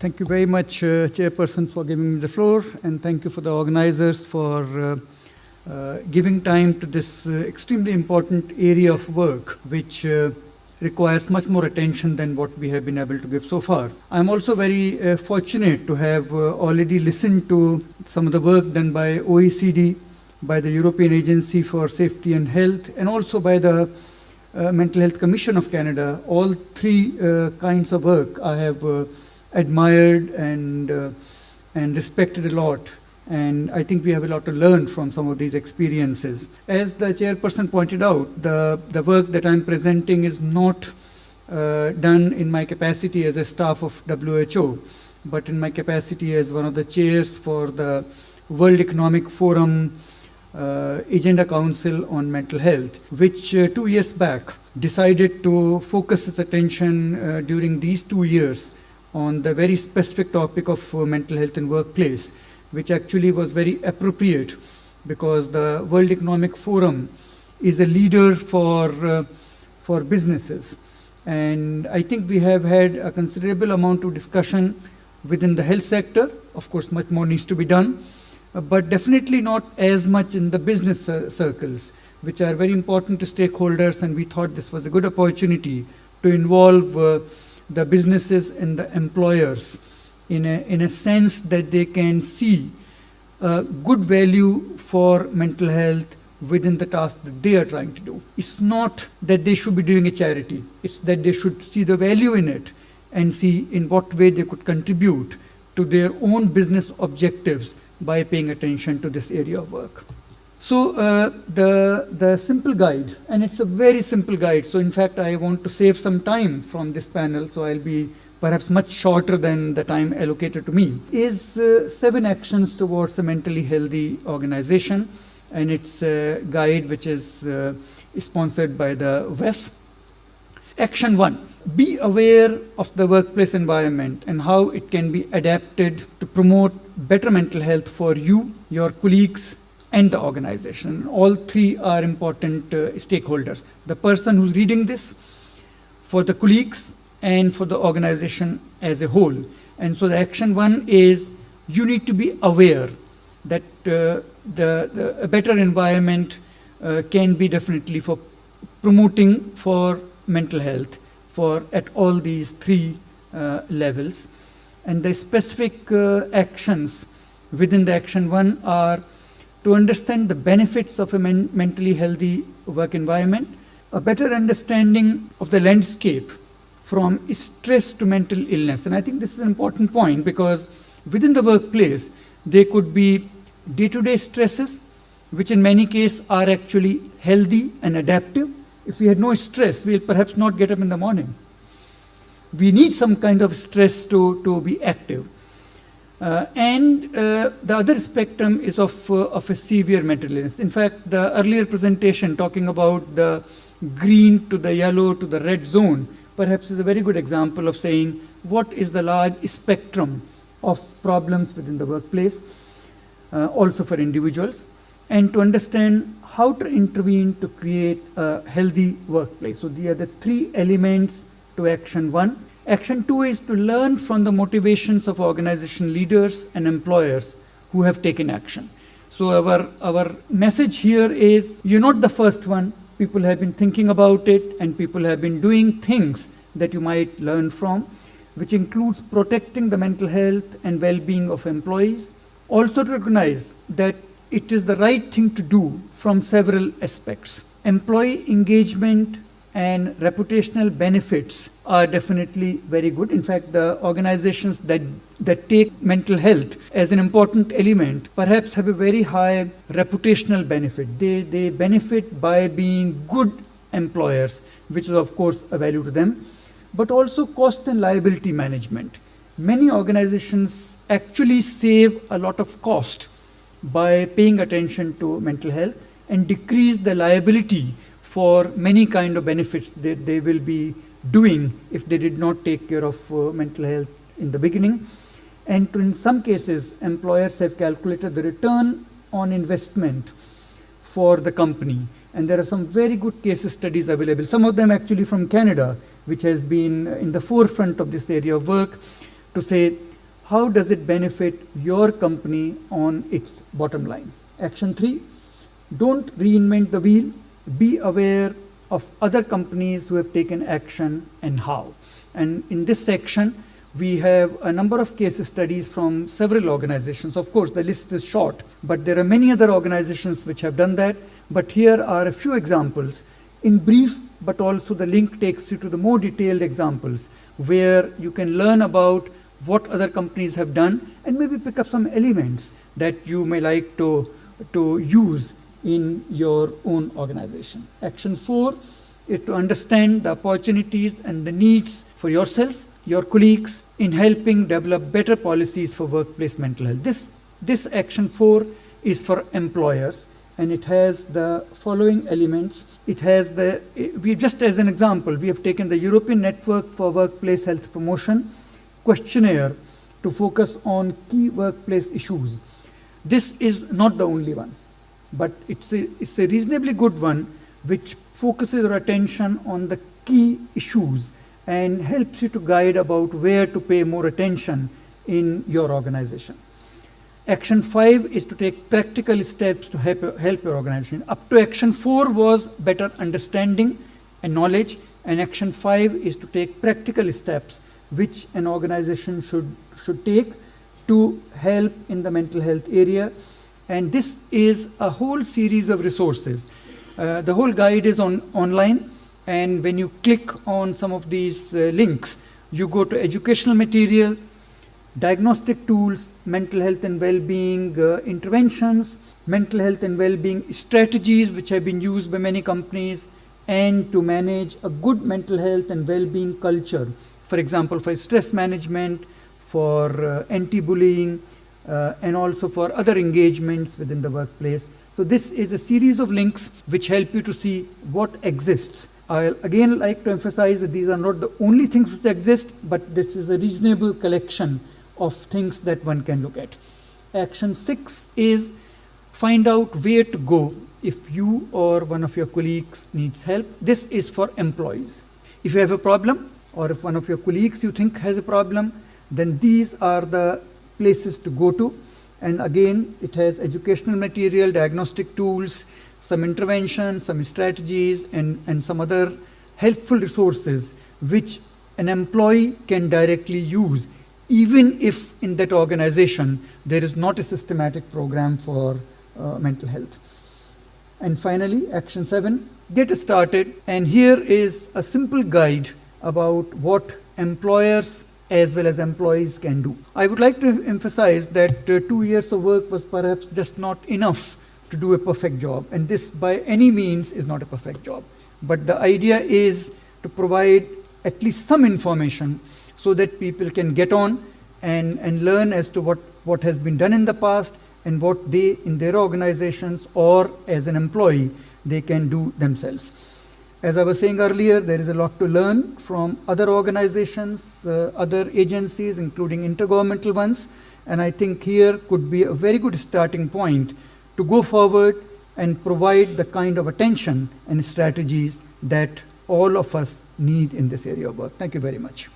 Thank you very much, Chairperson, for giving me the floor, and thank you for the organizers for giving time to this extremely important area of work, which requires much more attention than what we have been able to give so far. I'm also very fortunate to have already listened to some of the work done by OECD, by the European Agency for Safety and Health, and also by the Mental Health Commission of Canada. All three kinds of work I have admired and respected a lot. And I think we have a lot to learn from some of these experiences. As the chairperson pointed out, the work that I'm presenting is not done in my capacity as a staff of WHO, but in my capacity as one of the chairs for the World Economic Forum Agenda Council on Mental Health, which 2 years back decided to focus its attention during these 2 years on the very specific topic of mental health in workplace, which actually was very appropriate because the World Economic Forum is a leader for businesses. And I think we have had a considerable amount of discussion within the health sector. Of course, much more needs to be done, but definitely not as much in the business circles, which are very important to stakeholders, and we thought this was a good opportunity to involve the businesses and the employers in a sense that they can see good value for mental health within the task that they are trying to do. It's not that they should be doing a charity. It's that they should see the value in it and see in what way they could contribute to their own business objectives by paying attention to this area of work. So the simple guide, and it's a very simple guide, so in fact I want to save some time from this panel, so I'll be perhaps much shorter than the time allocated to me, is 7 actions towards a mentally healthy organization, and it's a guide which is sponsored by the WEF. Action 1, be aware of the workplace environment and how it can be adapted to promote better mental health for you, your colleagues, and the organization. All three are important stakeholders. The person who's reading this, for the colleagues, and for the organization as a whole. And so the action 1 is you need to be aware that a better environment can be definitely for promoting for mental health for at all these 3 levels. And the specific actions within the action 1 are to understand the benefits of a mentally healthy work environment, a better understanding of the landscape from stress to mental illness. And I think this is an important point because within the workplace, there could be day-to-day stresses, which in many cases are actually healthy and adaptive. If we had no stress, we'll perhaps not get up in the morning. We need some kind of stress to be active. And the other spectrum is of a severe mental illness. In fact, the earlier presentation talking about the green to the yellow to the red zone perhaps is a very good example of saying what is the large spectrum of problems within the workplace, also for individuals, and to understand how to intervene to create a healthy workplace. So these are the 3 elements to action 1. Action 2 is to learn from the motivations of organization leaders and employers who have taken action. So our message here is you're not the first one. People have been thinking about it and people have been doing things that you might learn from, which includes protecting the mental health and well-being of employees. Also to recognize that it is the right thing to do from several aspects. Employee engagement and reputational benefits are definitely very good. In fact, the organizations that take mental health as an important element perhaps have a very high reputational benefit. They benefit by being good employers, which is of course a value to them, but also cost and liability management. Many organizations actually save a lot of cost by paying attention to mental health and decrease the liability for many kind of benefits that they will be doing if they did not take care of mental health in the beginning. And in some cases, employers have calculated the return on investment for the company. And there are some very good case studies available, some of them actually from Canada, which has been in the forefront of this area of work, to say how does it benefit your company on its bottom line? Action 3, don't reinvent the wheel. Be aware of other companies who have taken action and how. And in this section, we have a number of case studies from several organizations. Of course, the list is short, but there are many other organizations which have done that. But here are a few examples in brief, but also the link takes you to the more detailed examples where you can learn about what other companies have done and maybe pick up some elements that you may like to use in your own organization. Action 4 is to understand the opportunities and the needs for yourself, your colleagues, in helping develop better policies for workplace mental health. This action 4 is for employers, and it has the following elements. It has just as an example, we have taken the European Network for Workplace Health Promotion questionnaire to focus on key workplace issues. This is not the only one, but it's a reasonably good one which focuses your attention on the key issues and helps you to guide about where to pay more attention in your organization. Action 5 is to take practical steps to help your organization. Up to Action 4 was better understanding and knowledge, and Action 5 is to take practical steps which an organization should take to help in the mental health area. And this is a whole series of resources. The whole guide is online, and when you click on some of these links, you go to educational material, diagnostic tools, mental health and well-being interventions, mental health and well-being strategies which have been used by many companies, and to manage a good mental health and well-being culture. For example, for stress management, for anti-bullying, and also for other engagements within the workplace. So this is a series of links which help you to see what exists. I'll again like to emphasize that these are not the only things which exist, but this is a reasonable collection of things that one can look at. Action 6 is find out where to go if you or one of your colleagues needs help. This is for employees. If you have a problem, or if one of your colleagues you think has a problem, then these are the places to go to. And again, it has educational material, diagnostic tools, some interventions, some strategies, and some other helpful resources which an employee can directly use, even if in that organization there is not a systematic program for mental health. And finally, Action 7, get started. And here is a simple guide about what employers as well as employees can do. I would like to emphasize that 2 years of work was perhaps just not enough to do a perfect job, and this by any means is not a perfect job. But the idea is to provide at least some information so that people can get on and learn as to what has been done in the past and what they in their organizations or as an employee they can do themselves. As I was saying earlier, there is a lot to learn from other organizations, other agencies, including intergovernmental ones, and I think here could be a very good starting point to go forward and provide the kind of attention and strategies that all of us need in this area of work. Thank you very much.